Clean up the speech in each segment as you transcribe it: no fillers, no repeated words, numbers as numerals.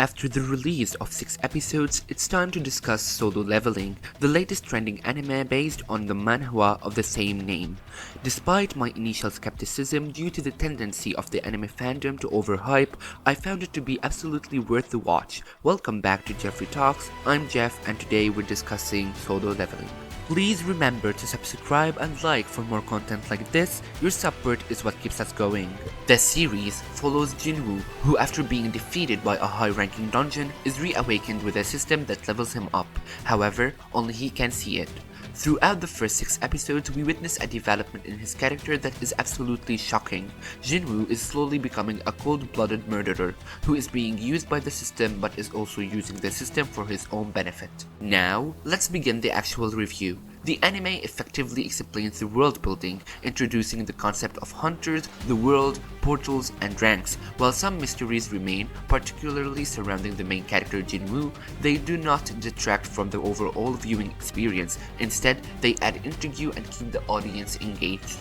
After the release of 6 episodes, it's time to discuss Solo Leveling, the latest trending anime based on the manhwa of the same name. Despite my initial skepticism due to the tendency of the anime fandom to overhype, I found it to be absolutely worth the watch. Welcome back to Jeffrey Talks, I'm Jeff and today we're discussing Solo Leveling. Please remember to subscribe and like for more content like this. Your support is what keeps us going. The series follows Jinwoo, who after being defeated by a high-ranking dungeon is reawakened with a system that levels him up. However, only he can see it. Throughout the first 6 episodes, we witness a development in his character that is absolutely shocking. Jinwoo is slowly becoming a cold-blooded murderer, who is being used by the system but is also using the system for his own benefit. Now, let's begin the actual review. The anime effectively explains the world building, introducing the concept of hunters, the world, portals, and ranks. While some mysteries remain, particularly surrounding the main character Jinwoo, they do not detract from the overall viewing experience. Instead, they add intrigue and keep the audience engaged.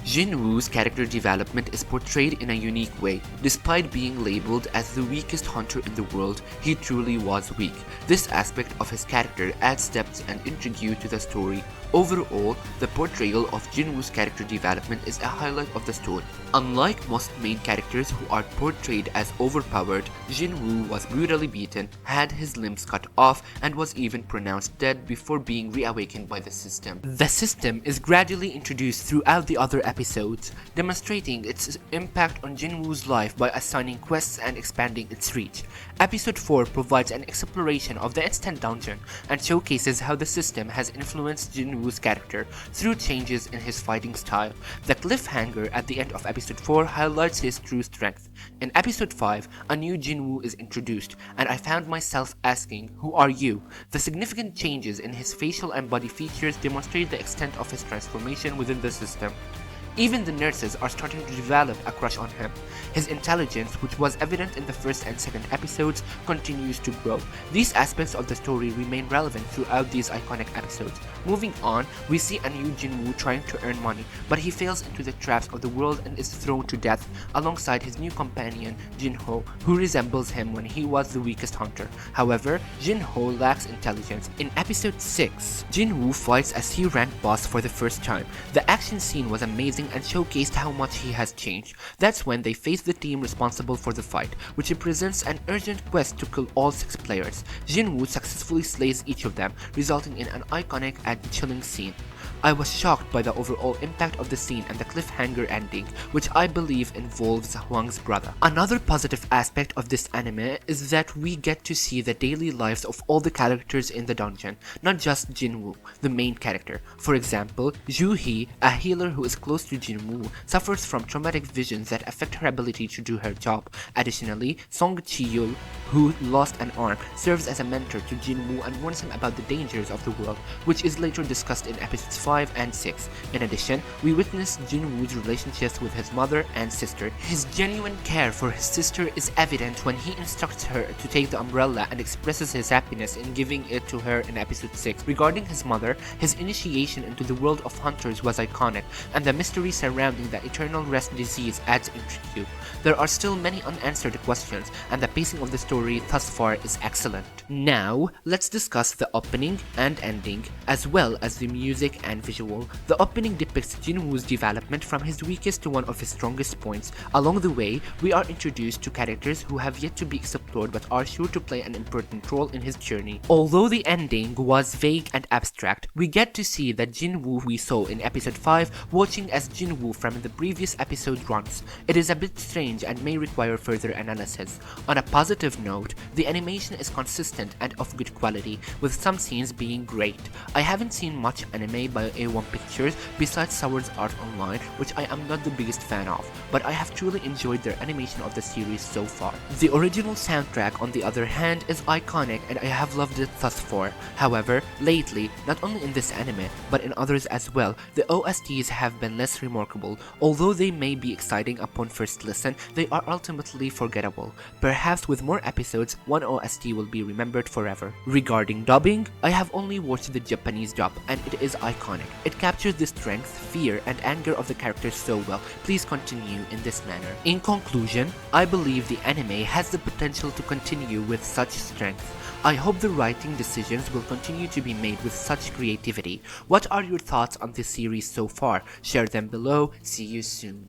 Jinwoo's character development is portrayed in a unique way. Despite being labeled as the weakest hunter in the world, he truly was weak. This aspect of his character adds depth and intrigue to the story. Overall, the portrayal of Jinwoo's character development is a highlight of the story. Unlike most main characters who are portrayed as overpowered, Jinwoo was brutally beaten, had his limbs cut off, and was even pronounced dead before being reawakened by the system. The system is gradually introduced throughout the other episodes, demonstrating its impact on Jinwoo's life by assigning quests and expanding its reach. Episode 4 provides an exploration of the instant dungeon and showcases how the system has influenced Jinwoo's character through changes in his fighting style. The cliffhanger at the end of episode 4 highlights his true strength. In episode 5, a new Jinwoo is introduced, and I found myself asking, who are you? The significant changes in his facial and body features demonstrate the extent of his transformation within the system. Even the nurses are starting to develop a crush on him. His intelligence, which was evident in the first and second episodes, continues to grow. These aspects of the story remain relevant throughout these iconic episodes. Moving on, we see a new Jinwoo trying to earn money, but he fails into the traps of the world and is thrown to death alongside his new companion, Jinho, who resembles him when he was the weakest hunter. However, Jinho lacks intelligence. In episode 6, Jinwoo fights a C-rank boss for the first time. The action scene was amazing and showcased how much he has changed. That's when they face the team responsible for the fight, which represents an urgent quest to kill all 6 players. Jinwoo successfully slays each of them, resulting in an iconic and chilling scene. I was shocked by the overall impact of the scene and the cliffhanger ending, which I believe involves Hwang's brother. Another positive aspect of this anime is that we get to see the daily lives of all the characters in the dungeon, not just Jinwoo, the main character. For example, Joo-hee, a healer who is close to Jinwoo, suffers from traumatic visions that affect her ability to do her job. Additionally, Song Chi-yul, who lost an arm, serves as a mentor to Jinwoo and warns him about the dangers of the world, which is later discussed in episodes 5 and 6. In addition, we witness Jinwoo's relationships with his mother and sister. His genuine care for his sister is evident when he instructs her to take the umbrella and expresses his happiness in giving it to her in episode 6. Regarding his mother, his initiation into the world of hunters was iconic, and the mystery surrounding the eternal rest disease adds intrigue. There are still many unanswered questions, and the pacing of the story thus far is excellent. Now, let's discuss the opening and ending, as well as the music and visual. The opening depicts Jinwoo's development from his weakest to one of his strongest points. Along the way, we are introduced to characters who have yet to be explored but are sure to play an important role in his journey. Although the ending was vague and abstract, we get to see the Jinwoo we saw in episode 5 watching as Jinwoo from the previous episode runs. It is a bit strange and may require further analysis. On a positive note, the animation is consistent and of good quality, with some scenes being great. I haven't seen much anime by A1 Pictures besides Sword's Art Online, which I am not the biggest fan of, but I have truly enjoyed their animation of the series so far. The original soundtrack, on the other hand, is iconic and I have loved it thus far. However, lately, not only in this anime, but in others as well, the OSTs have been less remarkable. Although they may be exciting upon first listen, they are ultimately forgettable. Perhaps with more episodes episodes, one OST will be remembered forever. Regarding dubbing, I have only watched the Japanese dub and it is iconic. It captures the strength, fear, and anger of the characters so well. Please continue in this manner. In conclusion, I believe the anime has the potential to continue with such strength. I hope the writing decisions will continue to be made with such creativity. What are your thoughts on this series so far? Share them below. See you soon.